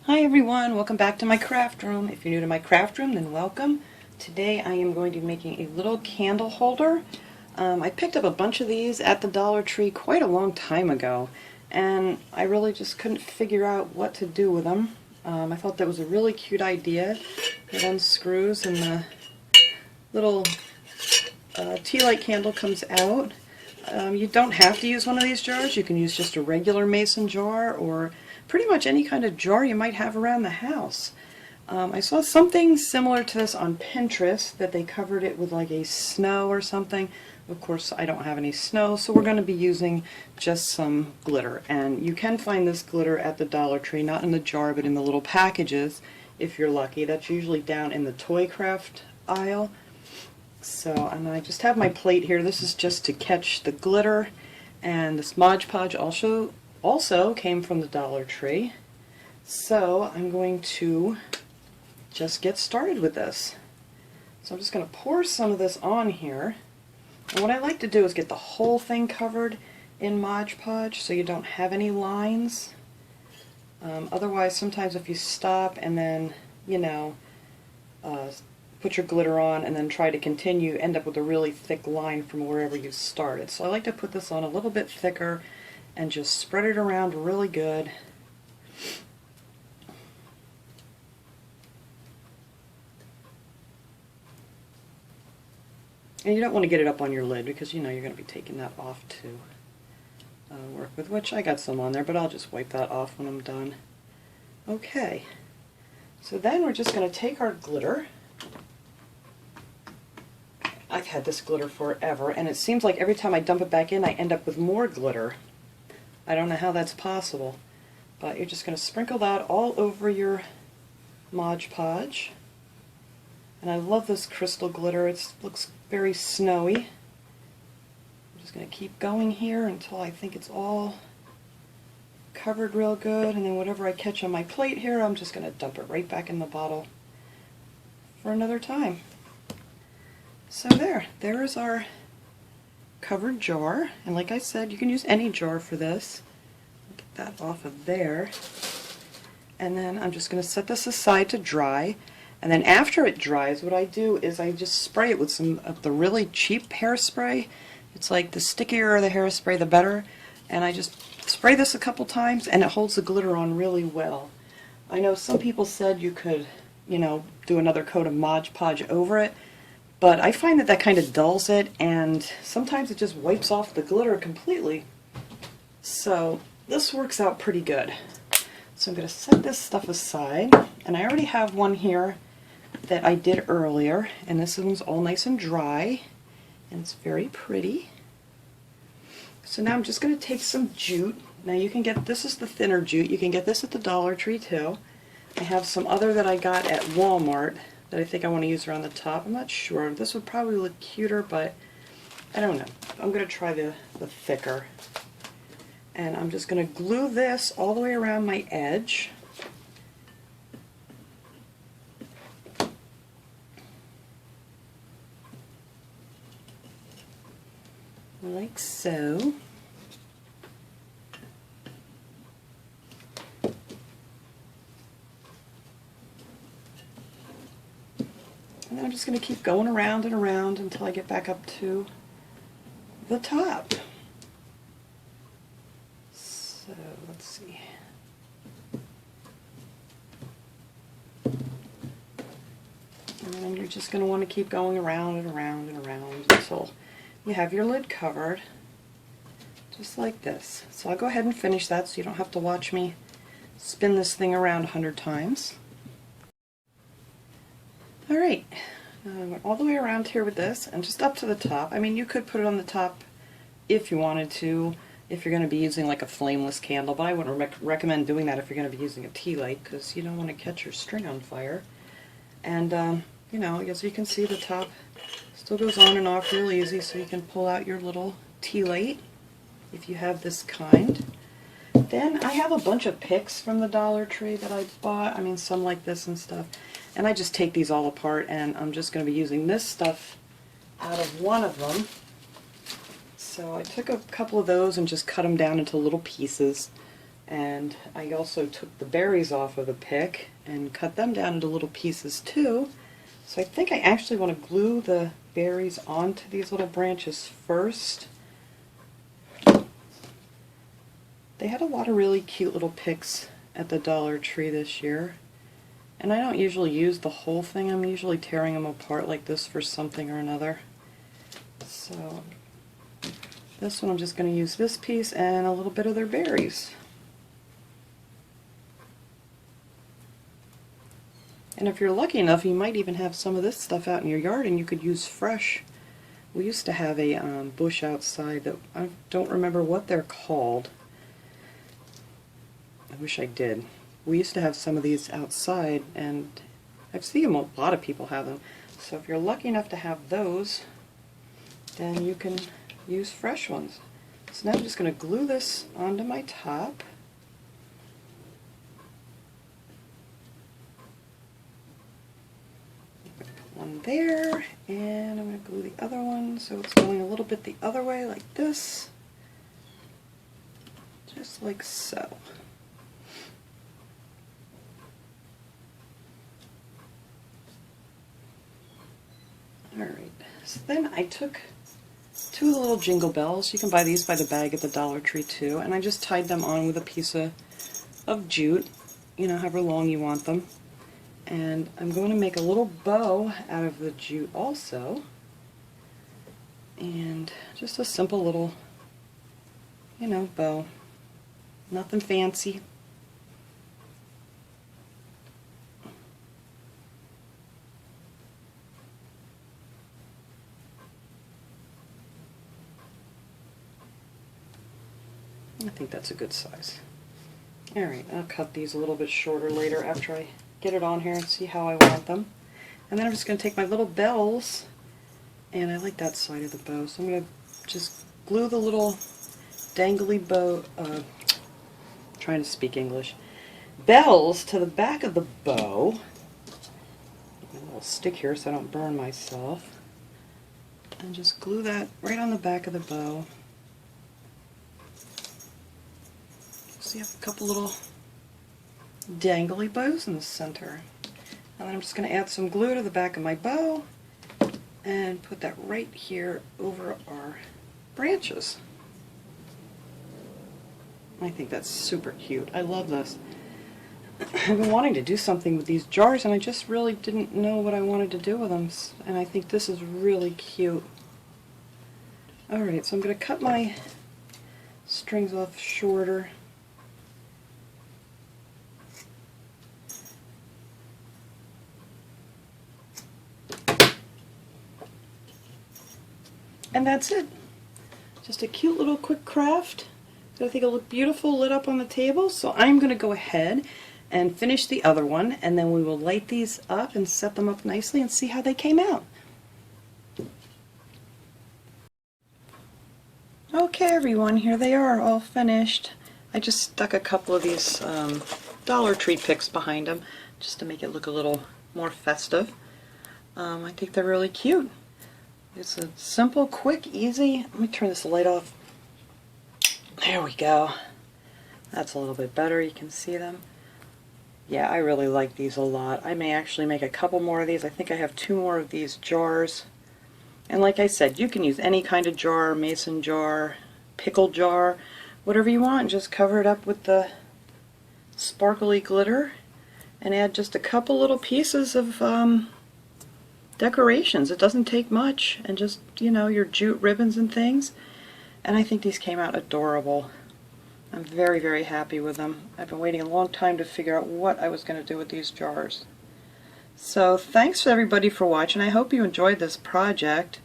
Hi everyone, welcome back to my craft room. If you're new to my craft room, then welcome. Today I am going to be making a little candle holder. I picked up a bunch of these at the Dollar Tree quite a long time ago, and I really just couldn't figure out what to do with them. I thought that was a really cute idea. It unscrews and the little tea light candle comes out. You don't have to use one of these jars. You can use just a regular mason jar or pretty much any kind of jar you might have around the house. I saw something similar to this on Pinterest, that they covered it with like a snow or something. Of course, I don't have any snow, so we're going to be using just some glitter. And you can find this glitter at the Dollar Tree, not in the jar, but in the little packages, if you're lucky. That's usually down in the toy craft aisle. So, and I just have my plate here. This is just to catch the glitter, and this Mod Podge also came from the Dollar Tree. So I'm going to just get started with this. So I'm just going to pour some of this on here. And what I like to do is get the whole thing covered in Mod Podge so you don't have any lines. Otherwise, sometimes if you stop and then, put your glitter on and then try to continue, you end up with a really thick line from wherever you started. So I like to put this on a little bit thicker and just spread it around really good. And you don't want to get it up on your lid because you're going to be taking that off to work with, which I got some on there, but I'll just wipe that off when I'm done. Okay, so then we're just going to take our glitter. I've had this glitter forever, and it seems like every time I dump it back in, I end up with more glitter. I don't know how that's possible, but you're just going to sprinkle that all over your Mod Podge. And I love this crystal glitter. It looks very snowy. I'm just going to keep going here until I think it's all covered real good, and then whatever I catch on my plate here, I'm just going to dump it right back in the bottle for another time. So there is our covered jar, and like I said, you can use any jar for this. Get that off of there, and then I'm just going to set this aside to dry. And then after it dries, what I do is I just spray it with some of the really cheap hairspray. It's like the stickier the hairspray, the better. And I just spray this a couple times, and it holds the glitter on really well. I know some people said you could, do another coat of Mod Podge over it. But I find that kind of dulls it, and sometimes it just wipes off the glitter completely. So this works out pretty good. So I'm going to set this stuff aside, and I already have one here that I did earlier, and this one's all nice and dry, and it's very pretty. So now I'm just going to take some jute. Now you can get, this is the thinner jute, you can get this at the Dollar Tree too. I have some other that I got at Walmart that I think I want to use around the top. I'm not sure. This would probably look cuter, but I don't know. I'm going to try the thicker. And I'm just going to glue this all the way around my edge. Like so. And then I'm just going to keep going around and around until I get back up to the top. So let's see. And then you're just going to want to keep going around and around and around until you have your lid covered, just like this. So I'll go ahead and finish that so you don't have to watch me spin this thing around 100 times. Alright, I went all the way around here with this and just up to the top. I mean, you could put it on the top if you wanted to, if you're going to be using like a flameless candle, but I wouldn't recommend doing that if you're going to be using a tea light, because you don't want to catch your string on fire. And, as you can see, the top still goes on and off real easy, so you can pull out your little tea light if you have this kind. Then I have a bunch of picks from the Dollar Tree that I bought. I mean, some like this and stuff. And I just take these all apart, and I'm just going to be using this stuff out of one of them. So I took a couple of those and just cut them down into little pieces. And I also took the berries off of the pick and cut them down into little pieces too. So I think I actually want to glue the berries onto these little branches first. They had a lot of really cute little picks at the Dollar Tree this year. And I don't usually use the whole thing. I'm usually tearing them apart like this for something or another. So this one I'm just going to use this piece and a little bit of their berries. And if you're lucky enough, you might even have some of this stuff out in your yard and you could use fresh. We used to have a bush outside that I don't remember what they're called. I wish I did. We used to have some of these outside, and I've seen a lot of people have them. So if you're lucky enough to have those, then you can use fresh ones. So now I'm just going to glue this onto my top. One there, and I'm going to glue the other one so it's going a little bit the other way like this, just like so. Alright, so then I took two little jingle bells. You can buy these by the bag at the Dollar Tree too, and I just tied them on with a piece of jute, you know, however long you want them. And I'm going to make a little bow out of the jute also. And just a simple little, you know, bow. Nothing fancy. I think that's a good size. Alright, I'll cut these a little bit shorter later after I get it on here and see how I want them. And then I'm just going to take my little bells, and I like that side of the bow, so I'm going to just glue the little dangly bow, trying to speak English, bells to the back of the bow. A little stick here so I don't burn myself. And just glue that right on the back of the bow. So you have a couple little dangly bows in the center. And then I'm just going to add some glue to the back of my bow and put that right here over our branches. I think that's super cute. I love this. I've been wanting to do something with these jars and I just really didn't know what I wanted to do with them, and I think this is really cute. Alright, so I'm going to cut my strings off shorter. And that's it. Just a cute little quick craft that I think will look beautiful lit up on the table. So I'm going to go ahead and finish the other one, and then we will light these up and set them up nicely and see how they came out. Okay everyone, here they are all finished. I just stuck a couple of these Dollar Tree picks behind them just to make it look a little more festive. I think they're really cute. It's a simple, quick, easy. Let me turn this light off. There we go. That's a little bit better. You can see them. Yeah, I really like these a lot. I may actually make a couple more of these. I think I have 2 more of these jars. And like I said, you can use any kind of jar, mason jar, pickle jar, whatever you want. Just cover it up with the sparkly glitter and add just a couple little pieces of decorations. It doesn't take much, and just, you know, your jute ribbons and things. And I think these came out adorable. I'm very, very happy with them. I've been waiting a long time to figure out what I was going to do with these jars. So thanks everybody for watching. I hope you enjoyed this project.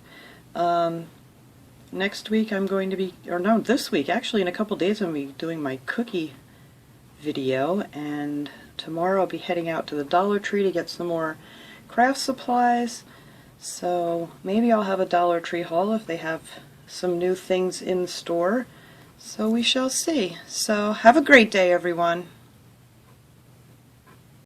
Next week I'm going to be, or no, this week, actually in a couple days I'm going to be doing my cookie video, and tomorrow I'll be heading out to the Dollar Tree to get some more craft supplies. So maybe I'll have a Dollar Tree haul if they have some new things in store. So we shall see. So have a great day everyone.